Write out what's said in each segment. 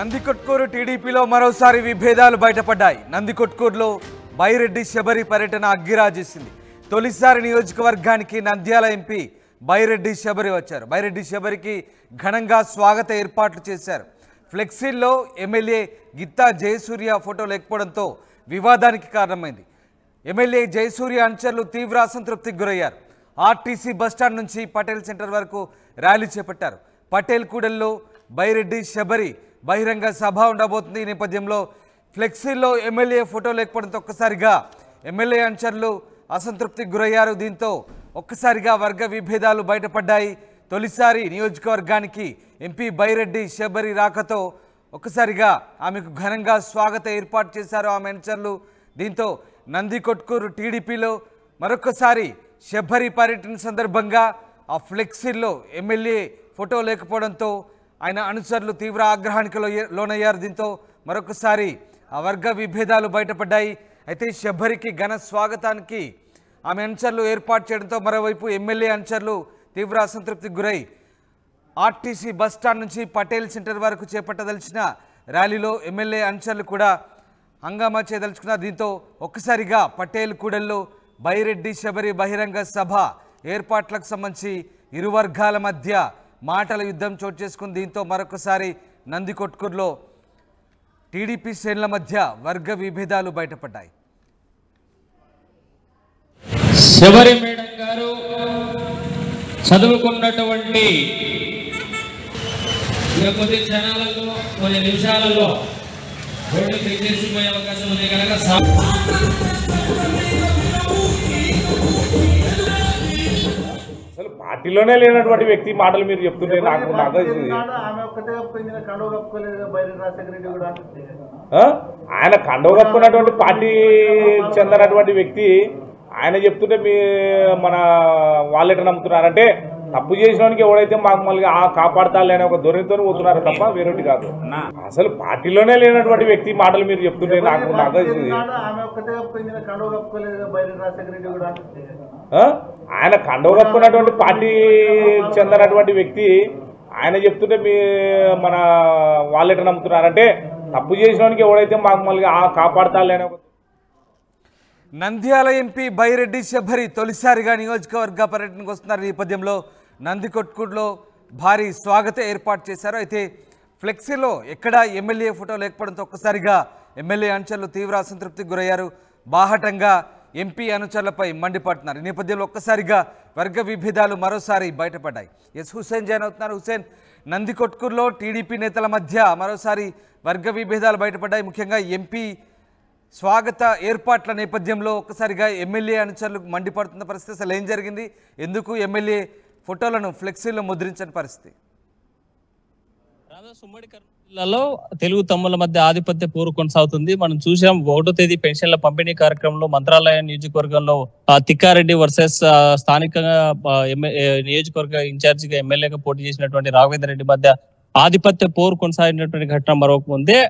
నందికొట్కూరు టీడీపీలో మరోసారి విభేదాలు బయటపడ్డాయి. నందికొట్కూరులో బైరెడ్డి శబరి పర్యటన అగ్గిరాజేసింది. తొలిసారి నియోజకవర్గానికి నంద్యాల ఎంపీ బైరెడ్డి శబరి వచ్చారు. బైరెడ్డి శబరికి ఘనంగా స్వాగత ఏర్పాట్లు చేశారు. ఫ్లెక్సీల్లో ఎమ్మెల్యే గిత్తా జయసూర్య ఫోటో లేకపోవడంతో వివాదానికి కారణమైంది. ఎమ్మెల్యే జయసూర్య అనుచరులు తీవ్ర అసంతృప్తికి గురయ్యారు. ఆర్టీసీ బస్టాండ్ నుంచి పటేల్ సెంటర్ వరకు ర్యాలీ చేపట్టారు. పటేల్ కూడల్లో బైరెడ్డి శబరి బహిరంగ సభ ఉండబోతుంది. ఈ నేపథ్యంలో ఫ్లెక్సీల్లో ఎమ్మెల్యే ఫోటో లేకపోవడంతో ఒక్కసారిగా ఎమ్మెల్యే అనుచరులు అసంతృప్తికి గురయ్యారు. దీంతో ఒక్కసారిగా వర్గ విభేదాలు బయటపడ్డాయి. తొలిసారి నియోజకవర్గానికి ఎంపీ బైరెడ్డి శబరి రాకతో ఒక్కసారిగా ఆమెకు ఘనంగా స్వాగత ఏర్పాటు చేశారు ఆమె అనుచరులు. దీంతో నందికొట్కూరు టీడీపీలో మరొకసారి శబరి పర్యటన సందర్భంగా ఆ ఫ్లెక్సీల్లో ఎమ్మెల్యే ఫోటో లేకపోవడంతో ఆయన అనుచరులు తీవ్ర ఆగ్రహానికి లోనయ్యారు. దీంతో మరొకసారి ఆ వర్గ విభేదాలు బయటపడ్డాయి. అయితే శబరికి ఘన స్వాగతానికి ఆమె అనుచరులు ఏర్పాటు చేయడంతో మరోవైపు ఎమ్మెల్యే అనుచరులు తీవ్ర అసంతృప్తికి గురై ఆర్టీసీ బస్టాండ్ నుంచి పటేల్ సెంటర్ వరకు చేపట్టదలిచిన ర్యాలీలో ఎమ్మెల్యే అనుచరులు కూడా హంగామా చేయదలుచుకున్నారు. దీంతో ఒక్కసారిగా పటేల్ కూడల్లో బైరెడ్డి శబరి బహిరంగ సభ ఏర్పాట్లకు సంబంధించి ఇరు వర్గాల మధ్య మాటల యుద్ధం చోటు చేసుకుంది. దీంతో మరొకసారి నందికొట్కూరులో టీడీపీ శ్రేణుల మధ్య వర్గ విభేదాలు బయటపడ్డాయి. శబరి మేడం గారు చదువుకున్నటువంటి కొద్ది క్షణాలలో కొన్ని నిమిషాలలో రోడ్డు తెచ్చేసిపోయే అవకాశం ఉంది కనుక అసలు పార్టీలోనే లేనటువంటి వ్యక్తి మాటలు మీరు చెప్తుంటే నాకు ఆయన కండవ కప్పుకున్నటువంటి పార్టీ చెందినటువంటి వ్యక్తి ఆయన చెప్తుంటే మీ మన వాళ్ళు ఎట్లా నమ్ముతున్నారంటే తప్పు చేసినోనికి ఎవడైతే మాకు మళ్ళీ కాపాడతాలే అనే ఒక ధోరణితో పోతున్నారు తప్ప వేరొకటి కాదు. అసలు పార్టీలోనే లేనటువంటి వ్యక్తి మాటలు మీరు చెప్తుంటే నాకు ఆయన కండవ కప్పుకున్నటువంటి పార్టీ చెందినటువంటి వ్యక్తి ఆయన చెప్తుంటే మీ మన వాళ్ళు ఎట్లా నమ్ముతున్నారంటే తప్పు చేసినోనికి ఎవడైతే మాకు మళ్ళీ కాపాడతాలే అనే ఒక నంద్యాల ఎంపీ బైరెడ్డి శబరి తొలిసారిగా నియోజకవర్గ పర్యటనకు వస్తున్నారు. ఈ నేపథ్యంలో నందికొట్కూరులో భారీ స్వాగత ఏర్పాటు చేశారు. అయితే ఫ్లెక్సీలో ఎక్కడా ఎమ్మెల్యే ఫోటో లేకపోవడంతో ఒక్కసారిగా ఎమ్మెల్యే అనుచరులు తీవ్ర అసంతృప్తికి గురయ్యారు. బాహటంగా ఎంపీ అనుచరులపై మండిపడుతున్నారు. ఈ నేపథ్యంలో ఒక్కసారిగా వర్గ విభేదాలు మరోసారి బయటపడ్డాయి. ఎస్ హుసేన్ జాయిన్ అవుతున్నారు. హుసేన్, నందికొట్కూరులో టీడీపీ నేతల మధ్య మరోసారి వర్గ విభేదాలు బయటపడ్డాయి. ముఖ్యంగా ఎంపీ స్వాగత ఏర్పాట్ల నేపథ్యంలో ఒక్కసారిగా ఎమ్మెల్యే అనుచరులకు మండిపడుతున్న పరిస్థితి. అసలు ఏం జరిగింది? ఎందుకు ఎమ్మెల్యే ఫోటోలను ఫ్లెక్సీలో ముద్రించని పరిస్థితి? ఉమ్మడి జిల్లాలో తెలుగు తమ్ముల మధ్య ఆధిపత్య పోరు కొనసాగుతుంది. మనం చూసాం 1వ తేదీ పెన్షన్ల పంపిణీ కార్యక్రమంలో మంత్రాలయ నియోజకవర్గంలో తిక్కారెడ్డి వర్సెస్ స్థానికంగా నియోజకవర్గ ఇన్ఛార్జిగా ఎమ్మెల్యేగా పోటీ చేసినటువంటి రాఘవేంద్ర రెడ్డి మధ్య ఆధిపత్య పోరు కొనసాగినటువంటి ఘటన మరొక ముందే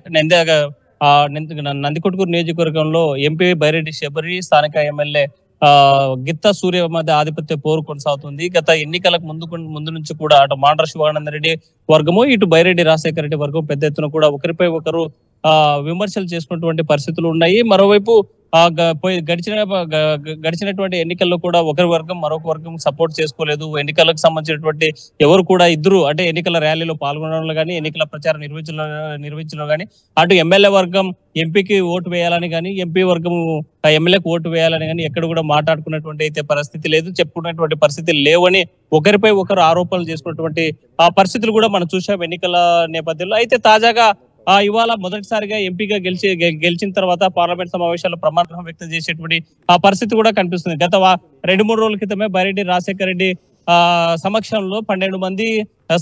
నందికొట్కూరు నియోజకవర్గంలో ఎంపీ బైరెడ్డి శబరి స్థానిక ఎమ్మెల్యే గిత్తా సూర్య మధ్య ఆధిపత్య పోరు కొనసాగుతుంది. గత ఎన్నికలకు ముందు నుంచి కూడా అటు మాండ్ర శివానంద రెడ్డి వర్గము ఇటు బైరెడ్డి రాజశేఖర రెడ్డి వర్గం పెద్ద ఎత్తున కూడా ఒకరిపై ఒకరు విమర్శలు చేసుకున్నటువంటి పరిస్థితులు ఉన్నాయి. మరోవైపు గడిచినటువంటి ఎన్నికల్లో కూడా ఒకరి వర్గం మరొక వర్గం సపోర్ట్ చేసుకోలేదు. ఎన్నికలకు సంబంధించినటువంటి ఎవరు కూడా ఇద్దరు అంటే ఎన్నికల ర్యాలీలో పాల్గొనడంలో కానీ ఎన్నికల ప్రచారం నిర్వహించడంలో కానీ అటు ఎమ్మెల్యే వర్గం ఎంపీకి ఓటు వేయాలని కానీ ఎంపీ వర్గం ఎమ్మెల్యేకి ఓటు వేయాలని కానీ ఎక్కడ కూడా మాట్లాడుకున్నటువంటి అయితే పరిస్థితి లేదు, చెప్పుకున్నటువంటి పరిస్థితులు లేవని ఒకరిపై ఒకరు ఆరోపణలు చేసుకున్నటువంటి ఆ పరిస్థితులు కూడా మనం చూసాం ఎన్నికల నేపథ్యంలో. అయితే తాజాగా ఇవాళ మొదటిసారిగా ఎంపీగా గెలిచిన తర్వాత పార్లమెంట్ సమావేశాల్లో ప్రమాణం వ్యక్తం చేసేటువంటి ఆ పరిస్థితి కూడా కనిపిస్తుంది. గత 2-3 రోజుల క్రితమే బైరెడ్డి రాజశేఖర రెడ్డి సమక్షంలో 12 మంది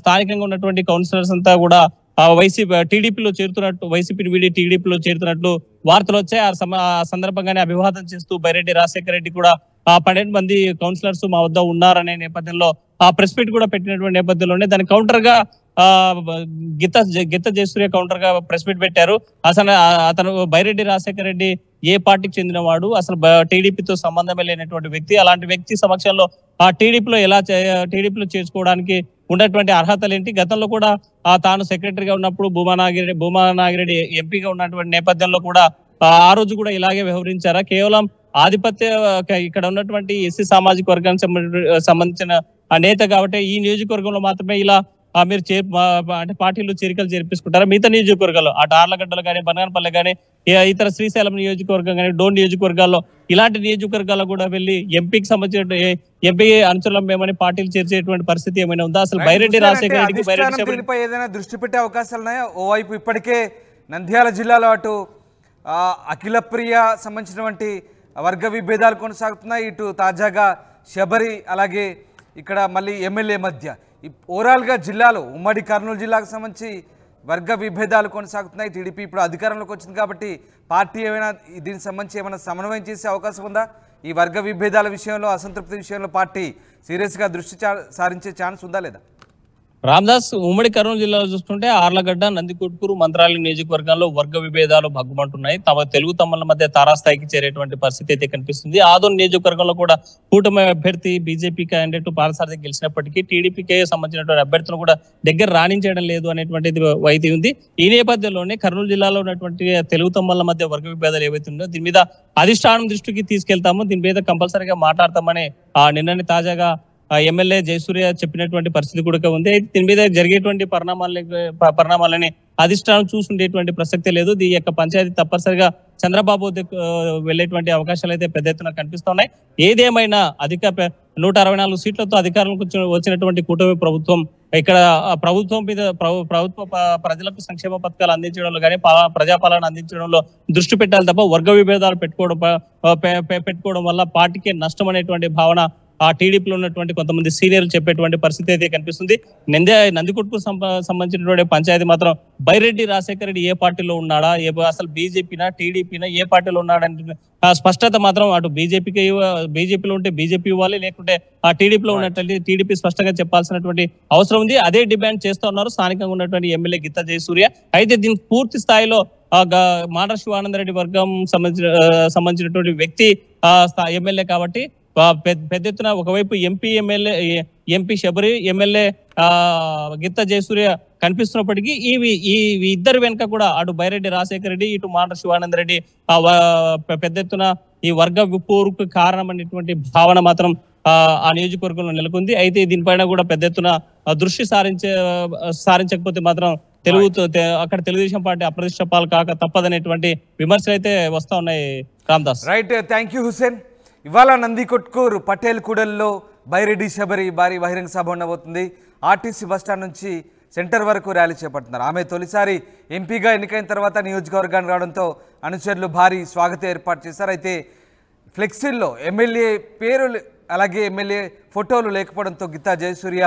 స్థానికంగా ఉన్నటువంటి కౌన్సిలర్స్ అంతా కూడా టీడీపీలో చేరుతున్నట్టు వైసీపీ వీడి టీడీపీలో చేరుతున్నట్లు వార్తలు వచ్చాయి. ఆ సందర్భంగానే అభివాదం చేస్తూ బైరెడ్డి రాజశేఖర రెడ్డి కూడా 12 మంది కౌన్సిలర్స్ మా వద్ద ఉన్నారనే నేపథ్యంలో ప్రెస్ మీట్ కూడా పెట్టినటువంటి నేపథ్యంలోనే దాని కౌంటర్ గా గిత్తా జయసూర్య కౌంటర్ గా ప్రెస్ మీట్ పెట్టారు. అతను బైరెడ్డి రాజశేఖర రెడ్డి ఏ పార్టీకి చెందినవాడు, అసలు టీడీపీతో సంబంధమే లేనటువంటి వ్యక్తి, అలాంటి వ్యక్తి సమక్షంలో టీడీపీలో చేర్చుకోవడానికి ఉన్నటువంటి అర్హతలు ఏంటి, గతంలో కూడా తాను సెక్రటరీగా ఉన్నప్పుడు భూమా నాగిరెడ్డి ఎంపీగా ఉన్నటువంటి నేపథ్యంలో కూడా ఆ రోజు కూడా ఇలాగే వ్యవహరించారా? కేవలం ఆధిపత్య ఇక్కడ ఉన్నటువంటి ఎస్సీ సామాజిక వర్గానికి సంబంధించిన నేత కాబట్టి ఈ నియోజకవర్గంలో మాత్రమే ఇలా మీరు అంటే పార్టీలో చేరికలు చేర్పించుకుంటారా? మిగతా నియోజకవర్గాల్లో అటు ఆర్లగడ్డలు కానీ, బనగానపల్లె కానీ, ఇతర శ్రీశైలం నియోజకవర్గం కానీ, డోన్ నియోజకవర్గాల్లో ఇలాంటి నియోజకవర్గాల్లో కూడా వెళ్ళి ఎంపీకి సంబంధించిన ఎంపీ అనుచరులం మేమని పార్టీలు చేర్చేటువంటి పరిస్థితి ఏమైనా ఉందా? అసలు బైరెడ్డి రాజశేఖర రెడ్డికి ఏదైనా దృష్టి పెట్టే అవకాశాలు ఉన్నాయా? ఓవైపు ఇప్పటికే నంద్యాల జిల్లాలో అటు అఖిలప్రియ సంబంధించినటువంటి వర్గ విభేదాలు కొనసాగుతున్నాయి, ఇటు తాజాగా శబరి, అలాగే ఇక్కడ మళ్ళీ ఎమ్మెల్యే మధ్య ఓవరాల్గా జిల్లాలో ఉమ్మడి కర్నూలు జిల్లాకు సంబంధించి వర్గ విభేదాలు కొనసాగుతున్నాయి. టీడీపీ ఇప్పుడు అధికారంలోకి వచ్చింది కాబట్టి పార్టీ ఏమైనా దీనికి సంబంధించి ఏమైనా సమన్వయం చేసే అవకాశం ఉందా? ఈ వర్గ విభేదాల విషయంలో, అసంతృప్తి విషయంలో పార్టీ సీరియస్గా దృష్టి సారించే ఛాన్స్ ఉందా లేదా? రామదాస్, ఉమ్మడి కర్నూలు జిల్లాలో చూసుకుంటే ఆర్లగడ్డ, నందికొట్కూరు, మంత్రాలయ నియోజకవర్గాల్లో వర్గ విభేదాలు భగ్గుమంటున్నాయి. తెలుగు తమ్ముల మధ్య తారాస్థాయికి చేరేటువంటి పరిస్థితి అయితే కనిపిస్తుంది. ఆదోన్ నియోజకవర్గంలో కూడా కూటమి అభ్యర్థి బీజేపీ క్యాండిడేట్ పాలసారథి గెలిచినప్పటికీ టీడీపీకి సంబంధించినటువంటి అభ్యర్థులను కూడా దగ్గర రాణించడం లేదు అనేటువంటిది అయితే ఉంది. ఈ నేపథ్యంలోనే కర్నూలు జిల్లాలో ఉన్నటువంటి తెలుగు తమ్ముల మధ్య వర్గ విభేదాలు ఏవైతే ఉన్నాయో దీని మీద అధిష్టానం దృష్టికి తీసుకెళ్తాము, దీని మీద కంపల్సరీగా మాట్లాడతామని నిన్ననే తాజాగా ఎమ్మెల్యే జయసూర్య చెప్పినటువంటి పరిస్థితి కూడా ఉంది. అయితే దీని మీద జరిగేటువంటి పరిణామాలని అధిష్టానం చూసుండేటువంటి ప్రసక్తే లేదు. ఈ యొక్క పంచాయతీ తప్పనిసరిగా చంద్రబాబు వెళ్లేటువంటి అవకాశాలు అయితే పెద్ద ఎత్తున కనిపిస్తున్నాయి. ఏదేమైనా 164 సీట్లతో అధికారంలోకి వచ్చినటువంటి కూటమి ప్రభుత్వం ఇక్కడ ప్రభుత్వం మీద ప్రభుత్వ ప్రజలకు సంక్షేమ పథకాలు అందించడంలో కానీ, ప్రజాపాలన అందించడంలో దృష్టి పెట్టాలి తప్ప వర్గ విభేదాలు పెట్టుకోవడం వల్ల పార్టీకి నష్టం అనేటువంటి భావన ఆ టీడీపీలో ఉన్నటువంటి కొంతమంది సీనియర్లు చెప్పేటువంటి పరిస్థితి అయితే కనిపిస్తుంది. నందికొట్కు సంబంధించినటువంటి పంచాయతీ మాత్రం బైరెడ్డి రాజశేఖర రెడ్డి ఏ పార్టీలో ఉన్నాడా, అసలు బీజేపీనా టీడీపీనా ఏ పార్టీలో ఉన్నాడని స్పష్టత మాత్రం అటు బీజేపీలో ఉంటే బీజేపీ ఇవ్వాలి, లేకుంటే ఆ టీడీపీలో ఉన్నటువంటి టీడీపీ స్పష్టంగా చెప్పాల్సినటువంటి అవసరం ఉంది. అదే డిమాండ్ చేస్తూ ఉన్నారు స్థానికంగా ఉన్నటువంటి ఎమ్మెల్యే గిత్తా జయసూర్య. అయితే దీనికి పూర్తి స్థాయిలో మాండ్ర శివానందరెడ్డి వర్గం సంబంధించినటువంటి వ్యక్తి ఎమ్మెల్యే కాబట్టి పెద్ద ఎత్తున ఒకవైపు ఎంపీ శబరి, ఎమ్మెల్యే గిత్తా జయసూర్య కనిపిస్తున్నప్పటికీ ఈ ఇద్దరు వెనుక కూడా అటు బైరెడ్డి రాజశేఖర రెడ్డి, ఇటు మాండ్ర శివానంద రెడ్డి పెద్ద ఎత్తున ఈ వర్గ విపోరుకు కారణం అనేటువంటి భావన మాత్రం ఆ నియోజకవర్గంలో నెలకొంది. అయితే దీనిపైన కూడా పెద్ద ఎత్తున దృష్టి సారించకపోతే మాత్రం అక్కడ తెలుగుదేశం పార్టీ అప్రతిష్ట పాలు కాక తప్పదనేటువంటి విమర్శలు అయితే వస్తా ఉన్నాయి. Ramdas, right, thank you Hussain. ఇవాళ నందికొట్కూరు పటేల్ కూడల్లో బైరెడ్డి శబరి భారీ బహిరంగ సభ ఉండబోతుంది. ఆర్టీసీ బస్టాండ్ నుంచి సెంటర్ వరకు ర్యాలీ చేపడుతున్నారు. ఆమె తొలిసారి ఎంపీగా ఎన్నికైన తర్వాత నియోజకవర్గానికి రావడంతో అనుచరులు భారీ స్వాగతం ఏర్పాటు చేశారు. అయితే ఫ్లెక్సీల్లో ఎమ్మెల్యే పేరు అలాగే ఎమ్మెల్యే ఫోటోలు లేకపోవడంతో గిత్తా జయసూర్య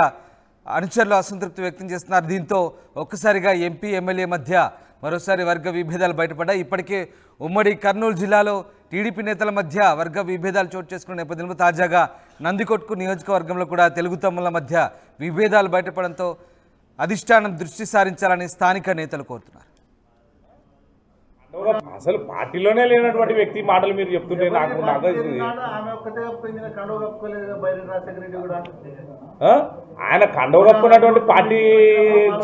అనుచరులు అసంతృప్తి వ్యక్తం చేస్తున్నారు. దీంతో ఒక్కసారిగా ఎంపీ ఎమ్మెల్యే మధ్య మరోసారి వర్గ విభేదాలు బయటపడ్డాయి. ఇప్పటికే ఉమ్మడి కర్నూలు జిల్లాలో టీడీపీ నేతల మధ్య వర్గ విభేదాలు చోటు చేసుకున్న నేపథ్యంలో తాజాగా నందికొట్కు నియోజకవర్గంలో కూడా తెలుగు తమ్ముల మధ్య విభేదాలు బయటపడడంతో అధిష్టానం దృష్టి సారించాలని స్థానిక నేతలు కోరుతున్నారు. అసలు పార్టీలోనే లేనటువంటి వ్యక్తి మాటలు మీరు చెప్తుంటే నాకు ఆయన కండవ కప్పుకున్నటువంటి పార్టీ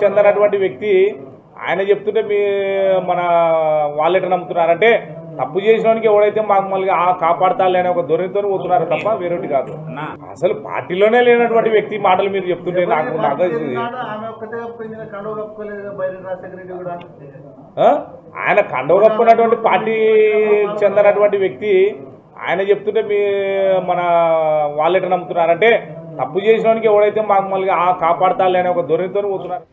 చెందినటువంటి వ్యక్తి ఆయన చెప్తుంటే మన వాళ్ళు ఎట్లా నమ్ముతున్నారంటే తప్పు చేసినోనికి ఎవడైతే మాకు మళ్ళీ కాపాడతాలే అనే ఒక ధోరణితో పోతున్నారు తప్ప వేరొకటి కాదు. అసలు పార్టీలోనే లేనటువంటి వ్యక్తి మాటలు మీరు చెప్తుంటే నాకు ఆయన కండవ కప్పుకున్నటువంటి పార్టీ చెందినటువంటి వ్యక్తి ఆయన చెప్తుంటే మన వాళ్ళు ఎట్లా నమ్ముతున్నారంటే తప్పు చేసినోనికి ఎవడైతే మాకు మళ్ళీ కాపాడతాలే అనే ఒక ధోరణితో పోతున్నారు.